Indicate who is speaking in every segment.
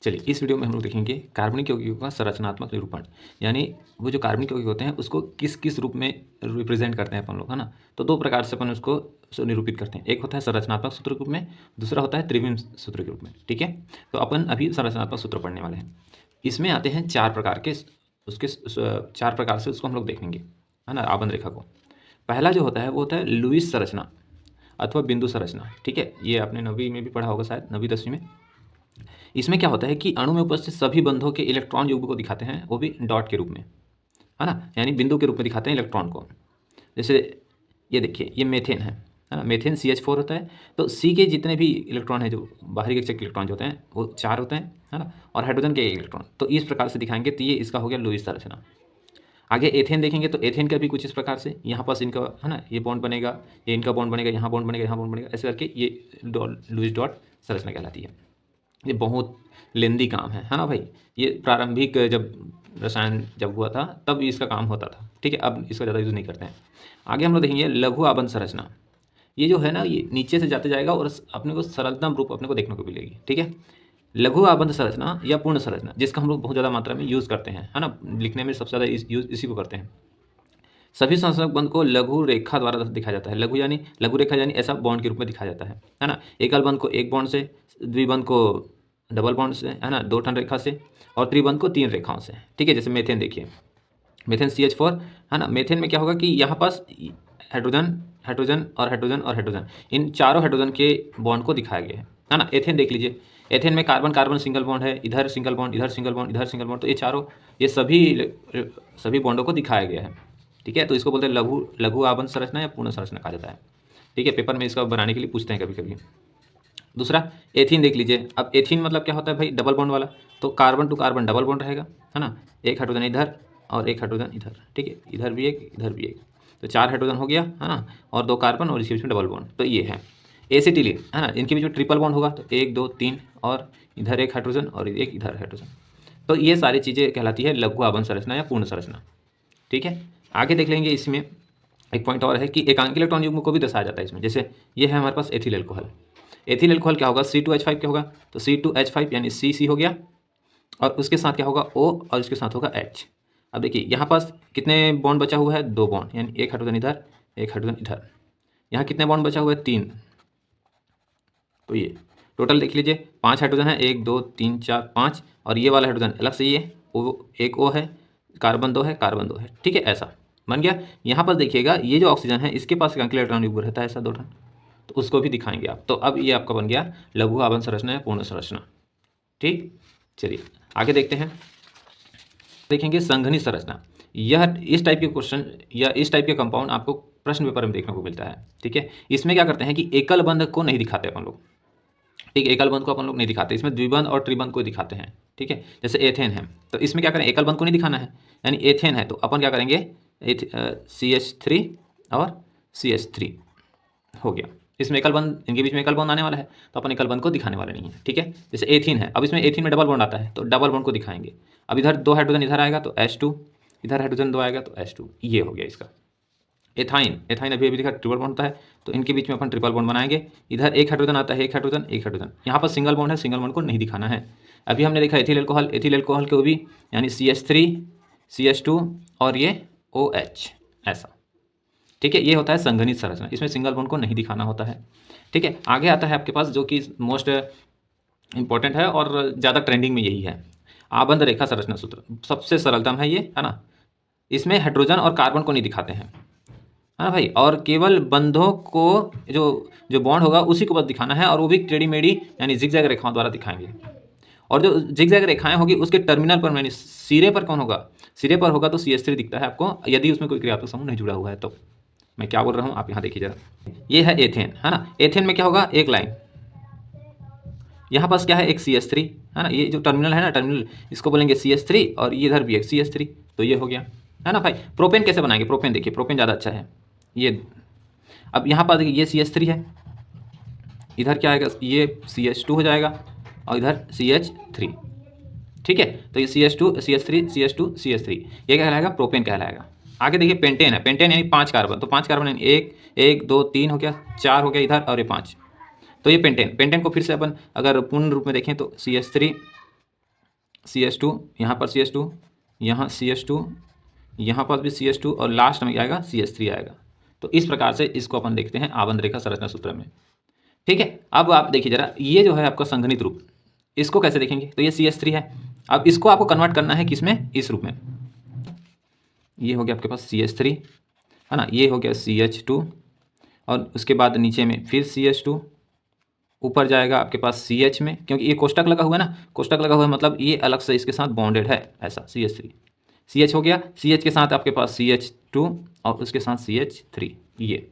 Speaker 1: चलिए इस वीडियो में हम लोग देखेंगे कार्बनिक यौगिकों का संरचनात्मक निरूपण, यानी वो जो कार्बनिक यौगिक होते हैं उसको किस किस रूप में रिप्रेजेंट करते हैं अपन लोग, है ना। तो दो प्रकार से अपन उसको निरूपित करते हैं। एक होता है संरचनात्मक सूत्र के रूप में, दूसरा होता है त्रिविम सूत्र के रूप में। ठीक है, तो अपन अभी संरचनात्मक सूत्र पढ़ने वाले हैं। इसमें आते हैं चार प्रकार के, उसके चार प्रकार से उसको हम लोग देखेंगे, है ना, आबंध रेखा को। पहला जो होता है वो होता है लुईस संरचना अथवा बिंदु संरचना। ठीक है, ये आपने 9वीं में भी पढ़ा होगा, शायद 9वीं 10वीं में। इसमें क्या होता है कि अणु में उपस्थित सभी बंधों के इलेक्ट्रॉन युग्म को दिखाते हैं, वो भी डॉट के रूप में, है ना, यानी बिंदु के रूप में दिखाते हैं इलेक्ट्रॉन को। जैसे ये देखिए, ये मेथेन है ना, मेथेन CH4 होता है। तो C के जितने भी इलेक्ट्रॉन है, जो बाहरी कक्षक इलेक्ट्रॉन जो होते हैं वो 4 होते हैं, है ना, और हाइड्रोजन के 1 इलेक्ट्रॉन। तो इस प्रकार से दिखाएंगे, तो ये इसका हो गया लुईस संरचना। आगे एथेन देखेंगे, तो एथेन का भी कुछ इस प्रकार से, यहाँ पास इनका, है ना, ये बॉन्ड बनेगा, ये इनका बॉन्ड बनेगा, यहाँ बॉन्ड बनेगा, यहाँ बॉन्ड बनेगा, ऐसे करके ये लुईस डॉट संरचना कहलाती है। ये बहुत लेंदी काम है ना भाई। ये प्रारंभिक जब रसायन जब हुआ था तब इसका काम होता था। ठीक है, अब इसका ज़्यादा यूज़ नहीं करते हैं। आगे हम लोग देखेंगे लघु आबंध संरचना। ये जो है ना, ये नीचे से जाते जाएगा और अपने को सरलतम रूप अपने को देखने को मिलेगी। ठीक है, लघु आबंध संरचना या पूर्ण संरचना, जिसका हम लोग बहुत ज़्यादा मात्रा में यूज़ करते हैं, है ना, लिखने में सबसे ज़्यादा यूज़ इसी को करते हैं। सभी संरचनात्मक बंध को लघु रेखा द्वारा दिखाया जाता है। लघु रेखा यानी ऐसा बॉन्ड के रूप में दिखाया जाता है ना। एकल बंध को एक बॉन्ड से, द्विबंध को डबल बॉन्ड से, है ना, 2 ठन रेखा से, और त्रिबंध को 3 रेखाओं से। ठीक है, जैसे मेथेन देखिए, मेथेन CH4, है ना। मेथेन में क्या होगा कि यहाँ पास हाइड्रोजन हाइड्रोजन और हाइड्रोजन और हाइड्रोजन, इन चारों हाइड्रोजन के बॉन्ड को दिखाया गया है ना। एथेन देख लीजिए, एथेन में कार्बन कार्बन सिंगल बॉन्ड है, इधर सिंगल बॉन्ड, इधर सिंगल बॉन्ड, इधर सिंगल बॉन्ड। तो ये चारों, ये सभी बॉन्डों को दिखाया गया है। ठीक है, तो इसको बोलते हैं लघु आबंध संरचना या पूर्ण संरचना कहा जाता है। ठीक है, पेपर में इसका बनाने के लिए पूछते हैं कभी कभी। दूसरा एथीन देख लीजिए। अब एथीन मतलब क्या होता है भाई, डबल बॉन्ड वाला। तो carbon to carbon double bond रहेगा, है ना, एक हाइड्रोजन इधर और एक हाइड्रोजन इधर। ठीक है, इधर भी एक, इधर भी एक, तो 4 हाइड्रोजन हो गया, है ना, और 2 कार्बन और इसी बीच में डबल बॉन्ड। तो ये है एसिटिलीन, है ना, इनके बीच में ट्रिपल बॉन्ड होगा, तो 1 2 3, और इधर एक हाइड्रोजन और एक इधर हाइड्रोजन। तो ये सारी चीज़ें कहलाती है लघु आबंध संरचना या पूर्ण संरचना। ठीक है, आगे देख लेंगे। इसमें एक पॉइंट और है कि एकांक इलेक्ट्रॉन युग्म को भी दर्शाया जाता है इसमें। जैसे ये है हमारे पास एथिल अल्कोहल। एथिल अल्कोहल क्या होगा, C2H5 क्या होगा, तो C2H5 यानी C हो गया, और उसके साथ क्या होगा O, और उसके साथ होगा H। अब देखिए यहाँ पास कितने बॉन्ड बचा हुआ है, 2 बॉन्ड, यानी एक हाइड्रोजन इधर, एक हाइड्रोजन इधर। यहाँ कितने बॉन्ड बचा हुआ है, 3। तो ये टोटल देख लीजिए, 5 हाइड्रोजन है, 1 2 3 4 5, और ये वाला हाइड्रोजन अलग से, ये एक O है, कार्बन 2 है, कार्बन 2 है। ठीक है, ऐसा बन गया। यहाँ पर देखिएगा, ये जो ऑक्सीजन है इसके पास एकांक इलेक्ट्रॉन युग्म रहता है ऐसा 2 ठन, तो उसको भी दिखाएंगे आप। तो अब ये आपका बन गया लघु आबंध संरचना या पूर्ण संरचना। ठीक, चलिए आगे देखते हैं। देखेंगे संघनित संरचना। यह इस टाइप के क्वेश्चन या इस टाइप के कंपाउंड आपको प्रश्न पेपर में देखने को मिलता है। ठीक है, इसमें क्या करते हैं कि एकल बंध को नहीं दिखाते अपन लोग। ठीक है, एकल बंध को अपन लोग नहीं दिखाते, इसमें द्विबंध और त्रिबंध को दिखाते हैं। ठीक है, जैसे एथेन है, तो इसमें क्या करें, एकल बंध को नहीं दिखाना है, यानी एथेन है तो अपन क्या करेंगे, CH3 और CH3 हो गया। इसमें एकल बंध, इनके बीच में एकल बॉन्ड आने वाला है, तो अपन एकल बंध को दिखाने वाले नहीं है। ठीक है, जैसे एथीन है, अब इसमें एथीन में डबल बॉन्ड आता है तो डबल बॉन्ड को दिखाएंगे। अब इधर 2 हाइड्रोजन इधर आएगा तो H2, इधर हाइड्रोजन 2 आएगा तो H2, ये हो गया इसका। एथाइन अभी देखा ट्रिपल बॉन्ड होता है, तो इनके बीच में अपन ट्रिपल बॉन्ड बनाएंगे। इधर एक हाइड्रोजन आता है, एक हाइड्रोजन एक हाइड्रोजन, यहाँ पर सिंगल बॉन्ड है, सिंगल बॉन्ड को नहीं दिखाना है। अभी हमने देखा एथिल अल्कोहल को भी, यानी CH3 CH2 और ये OH, ऐसा। ठीक है, ये होता है संघनित संरचना, इसमें सिंगल बॉन्ड को नहीं दिखाना होता है। ठीक है, आगे आता है आपके पास जो कि मोस्ट इंपॉर्टेंट है और ज़्यादा ट्रेंडिंग में यही है, आबंध रेखा संरचना सूत्र। सबसे सरलतम है ये, है ना। इसमें हाइड्रोजन और कार्बन को नहीं दिखाते हैं, है ना भाई, और केवल बंधों को जो जो बॉन्ड होगा उसी को बस दिखाना है, और वो भी टेढ़ी मेढ़ी यानी जिगजैग रेखाओं द्वारा दिखाएंगे। और जो जिगजैग रेखाएं होगी उसके टर्मिनल पर, यानी सिरे पर कौन होगा, सिरे पर होगा तो CH3 दिखता है आपको, यदि उसमें कोई क्रियात्मक समूह नहीं जुड़ा हुआ है। तो मैं क्या बोल रहा हूँ आप यहाँ देखिए जरा, ये है एथेन, है ना। एथेन में क्या होगा, एक लाइन, यहाँ पास क्या है, एक CH3, है ना, ये जो टर्मिनल है ना, टर्मिनल इसको बोलेंगे CH3, और ये इधर भी एक CH3, तो ये हो गया, है ना भाई। प्रोपेन कैसे बनाएंगे, प्रोपेन देखिए, प्रोपेन ज़्यादा अच्छा है ये। अब यहाँ पर देखिए, ये CH3 है, इधर क्या आएगा, ये CH2 हो जाएगा, और इधर CH3। ठीक है, तो ये CH2 CH3 CH2 CH3, ये क्या कहलाएगा, प्रोपेन कहलाएगा। आगे देखिए पेंटेन है, पेंटेन यानी 5 कार्बन, तो 5 कार्बन यानी 1 1 2 3 हो गया, 4 हो गया इधर, और ये 5, तो ये पेंटेन। पेंटेन को फिर से अपन अगर पूर्ण रूप में देखें तो CH3 CH2, यहाँ पर CH2, यहाँ CH2, यहाँ पर भी CH2 और लास्ट में क्या आएगा CH3 आएगा। तो इस प्रकार से इसको अपन देखते हैं आबंध रेखा संरचना सूत्र में। ठीक है, अब आप देखिए जरा, ये जो है आपका संघनित रूप, इसको कैसे देखेंगे? तो ये CH3 है। अब इसको आपको कन्वर्ट करना है किसमें? इस रूप में। ये हो गया आपके पास CH3, है ना, ये हो गया CH2 और उसके बाद नीचे में फिर CH2, ऊपर जाएगा आपके पास CH में, क्योंकि ये कोष्टक लगा हुआ है ना, कोष्टक लगा हुआ है मतलब ये अलग से इसके साथ बॉन्डेड है, ऐसा CH3। CH हो गया, CH के साथ आपके पास CH2 और उसके साथ CH3, ये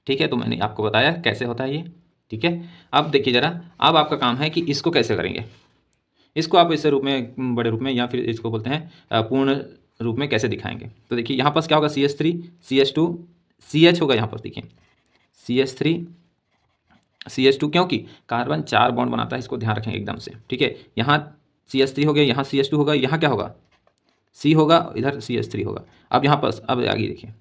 Speaker 1: ठीक है। तो मैंने आपको बताया कैसे होता है ये। ठीक है, अब देखिए ज़रा, अब आपका काम है कि इसको कैसे करेंगे। इसको आप इस रूप में, बड़े रूप में, या फिर इसको बोलते हैं पूर्ण रूप में कैसे दिखाएंगे। तो देखिए यहाँ पास क्या होगा, CH3, CH2, CH होगा यहाँ पर, देखिए CH3, CH2, क्योंकि कार्बन 4 बॉन्ड बनाता है, इसको ध्यान रखें एकदम से। ठीक है, यहाँ CH3 हो गया, यहाँ CH2 होगा, यहाँ क्या होगा C होगा, इधर CH3 होगा। अब यहाँ पर अब आगे देखिए,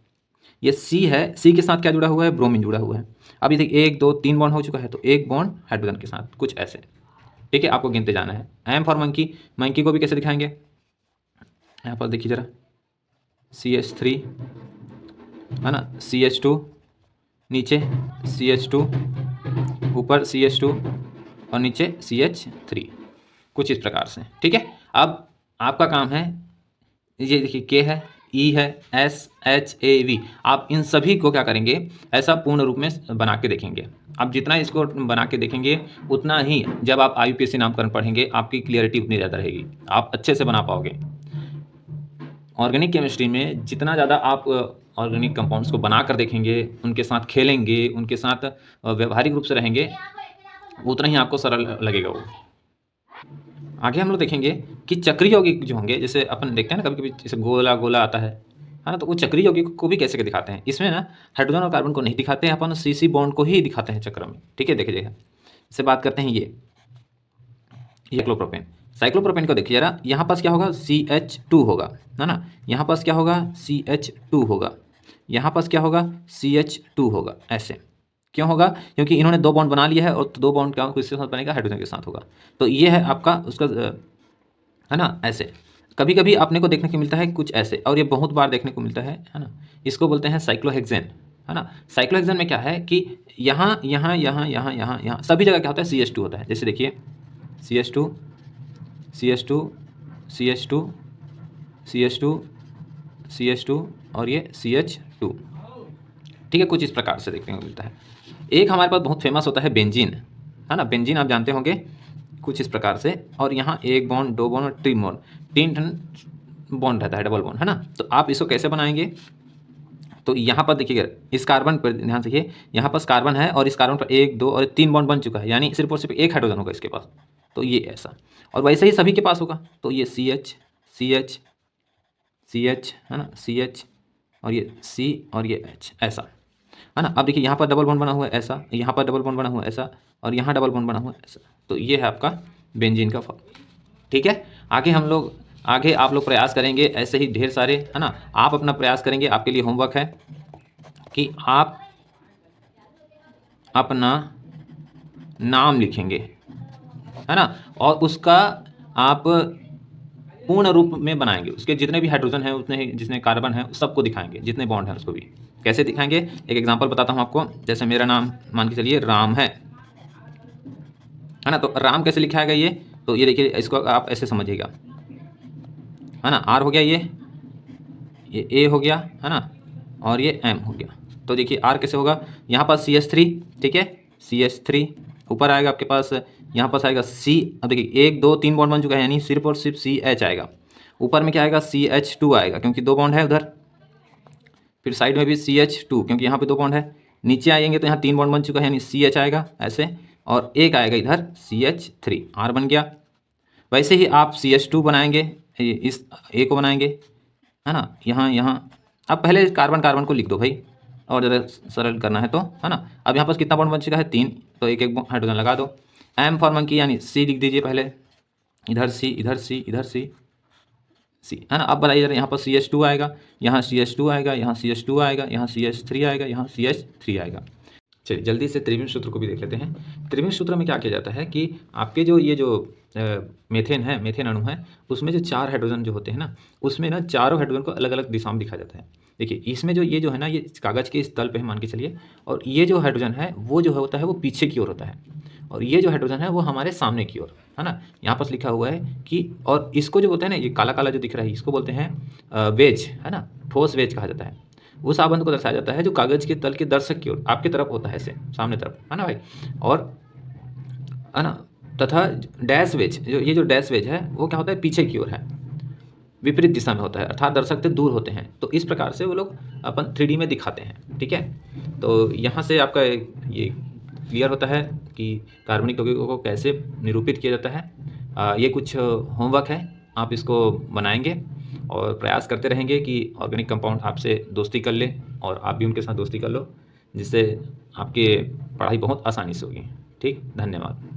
Speaker 1: ये C है, C के साथ क्या जुड़ा हुआ है, ब्रोमीन जुड़ा हुआ है। अब ये देखिए 1 2 3 बॉन्ड हो चुका है, तो एक बॉन्ड हाइड्रोजन के साथ, कुछ ऐसे। ठीक है, आपको गिनते जाना है। M फॉर मंकी, मंकी को भी कैसे दिखाएंगे, यहाँ पर देखिए जरा, CH3, है ना, CH2, नीचे CH2, ऊपर CH2 और नीचे CH3, कुछ इस प्रकार से। ठीक है, अब आपका काम है, ये देखिए K है, E है, S H A V, आप इन सभी को क्या करेंगे, ऐसा पूर्ण रूप में बना के देखेंगे। आप जितना इसको बना के देखेंगे उतना ही जब आप IUPAC नामकरण पढ़ेंगे आपकी क्लियरिटी उतनी ज़्यादा रहेगी, आप अच्छे से बना पाओगे। ऑर्गेनिक केमिस्ट्री में जितना ज़्यादा आप ऑर्गेनिक कंपाउंड्स को बना कर देखेंगे, उनके साथ खेलेंगे, उनके साथ व्यवहारिक रूप से रहेंगे, उतना ही आपको सरल लगेगा वो। आगे हम लोग देखेंगे कि चक्रीय यौगिक जो होंगे, जैसे अपन देखते हैं ना कभी कभी, जैसे गोला गोला आता है ना, तो वो चक्रीय यौगिक को भी कैसे दिखाते हैं। इसमें ना हाइड्रोजन और कार्बन को नहीं दिखाते हैं अपन, CC बॉन्ड को ही दिखाते हैं चक्र में। ठीक है, देखिए इससे बात करते हैं, ये साइक्लोप्रोपेन, साइक्लोप्रोपेन को देखिए जरा, यहाँ पास क्या होगा, CH2 होगा, है ना, यहाँ पास क्या होगा, CH2 होगा, यहाँ पास क्या होगा, CH2 होगा। ऐसे क्यों होगा, क्योंकि इन्होंने 2 बॉन्ड बना लिया है, और 2 बॉन्ड क्या किसके साथ बनेगा, हाइड्रोजन के साथ होगा। तो ये है आपका उसका, है ना, ऐसे। कभी कभी अपने को देखने को मिलता है कुछ ऐसे, और ये बहुत बार देखने को मिलता है ना, इसको बोलते हैं साइक्लोहेक्सेन, है ना। साइक्लोहेक्सेन में क्या है कि यहाँ यहाँ यहाँ यहाँ यहाँ यहाँ सभी जगह क्या होता है, CH2 होता है। जैसे देखिए CH2, CH2, CH2, CH2, CH2 और ये CH2। ठीक है, कुछ इस प्रकार से देखने को मिलता है। एक हमारे पास बहुत फेमस होता है बेंजीन, है ना, बेंजीन आप जानते होंगे, कुछ इस प्रकार से। और यहाँ 1 बॉन्ड 2 बॉन्ड और 3 बॉन्ड, 3 बॉन्ड रहता है, डबल बॉन्ड, है ना। तो आप इसको कैसे बनाएंगे, तो यहाँ पर देखिएगा, इस कार्बन पर ध्यान से देखिए, यहाँ पर कार्बन है और इस कार्बन पर 1 2 और 3 बॉन्ड बन चुका है, यानी सिर्फ और सिर्फ एक हाइड्रोजन होगा इसके पास। तो ये ऐसा, और वैसे ही सभी के पास होगा। तो ये CH CH CH, है ना, CH और ये C और ये H, ऐसा, है ना। अब देखिए यहाँ पर डबल बॉन्ड बना हुआ है ऐसा, यहाँ पर डबल बॉन्ड बना हुआ है ऐसा, और यहाँ डबल बॉन्ड बना हुआ है ऐसा। तो ये है आपका बेंजीन का फॉर्म। ठीक है, आगे आप लोग प्रयास करेंगे ऐसे ही ढेर सारे, है ना। आप अपना प्रयास करेंगे, आपके लिए होमवर्क है कि आप अपना नाम लिखेंगे, है ना, और उसका आप पूर्ण रूप में बनाएंगे। उसके जितने भी हाइड्रोजन हैं, उतने ही जितने कार्बन हैं, सबको दिखाएंगे, जितने बॉन्ड हैं उसको भी। कैसे दिखाएंगे, एक एग्जांपल बताता हूँ आपको। जैसे मेरा नाम मान के चलिए राम है ना, तो राम कैसे लिखा है ये, तो ये देखिए, इसको आप ऐसे समझिएगा, है ना। आर हो गया, ये ए हो गया, है ना, और ये एम हो गया। तो देखिए आर कैसे होगा, यहाँ पास CH3, ठीक है, CH3 ऊपर आएगा आपके पास, यहाँ पास आएगा C। अब देखिए 1 2 3 बॉन्ड बन चुका है, यानी सिर्फ और सिर्फ CH आएगा। ऊपर में क्या आएगा, CH2 आएगा, क्योंकि 2 बॉन्ड है उधर। फिर साइड में भी CH2, क्योंकि यहाँ पे 2 बॉन्ड है। नीचे आएंगे तो यहाँ 3 बॉन्ड बन चुका है, यानी CH आएगा ऐसे, और एक आएगा इधर CH3, R बन गया। वैसे ही आप CH2 बनाएंगे, इस A को बनाएंगे, है ना, यहाँ। अब पहले कार्बन कार्बन को लिख दो भाई, और ज़्यादा सरल करना है तो, है ना। अब यहाँ पास कितना बॉन्ड बन चुका है, 3, तो एक एक हाइड्रोजन लगा दो। M फॉर मंकी, यानी C लिख दीजिए पहले, इधर C, इधर C, इधर C, है ना। अब बताइए, यहाँ पर CH2 आएगा, यहाँ CH2 आएगा, यहाँ CH2 आएगा, यहाँ CH3 आएगा, यहाँ CH3 आएगा। चलिए जल्दी से त्रिविम सूत्र को भी देख लेते हैं। त्रिविम सूत्र में क्या किया जाता है कि आपके जो ये जो मीथेन है, मीथेन अणु है, उसमें जो 4 हाइड्रोजन जो होते हैं ना, उसमें ना चारों हाइड्रोजन को अलग-अलग दिशा में दिखाया जाता है। देखिए, इसमें जो ये जो है ना, ये कागज़ के इस तल पे है मान के चलिए, और ये जो हाइड्रोजन है, वो जो होता है वो पीछे की ओर होता है, और ये जो हाइड्रोजन है वो हमारे सामने की ओर, है ना? यहाँ पास लिखा हुआ है कि, और इसको जो बोलते हैं ना, ये काला-काला जो दिख रहा है, इसको बोलते हैं वेज, है ना? ठोस वेज कहा जाता है। उस आबंध को दर्शाया जाता है जो कागज़ के तल के दर्शक की ओर, आपकी तरफ होता है ऐसे, सामने तरफ, है ना भाई? और है ना? तथा डैश वेज, जो ये जो डैश वेज है, वो क्या होता है, पीछे की ओर है, विपरीत दिशा में होता है, अर्थात दर्शक से दूर होते हैं। तो इस प्रकार से वो लोग अपन 3D में दिखाते हैं, ठीक है? तो यहाँ से आपका ये क्लियर होता है कि कार्बनिक यौगिकों को कैसे निरूपित किया जाता है। ये कुछ होमवर्क है, आप इसको बनाएंगे और प्रयास करते रहेंगे कि ऑर्गेनिक कंपाउंड आपसे दोस्ती कर ले और आप भी उनके साथ दोस्ती कर लो, जिससे आपकी पढ़ाई बहुत आसानी से होगी। ठीक, धन्यवाद।